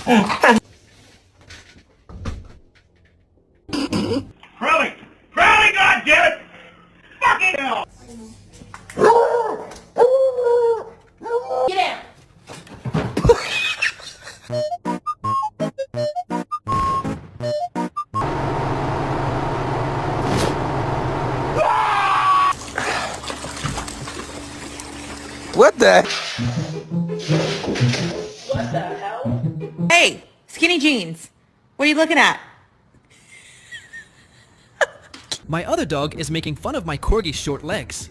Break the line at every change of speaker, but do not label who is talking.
Crowley! Crowley, goddammit! Fucking hell!
Get out!
What the?
What the hell?
Hey, skinny jeans. What are you looking at?
My other dog is making fun of my corgi's short legs.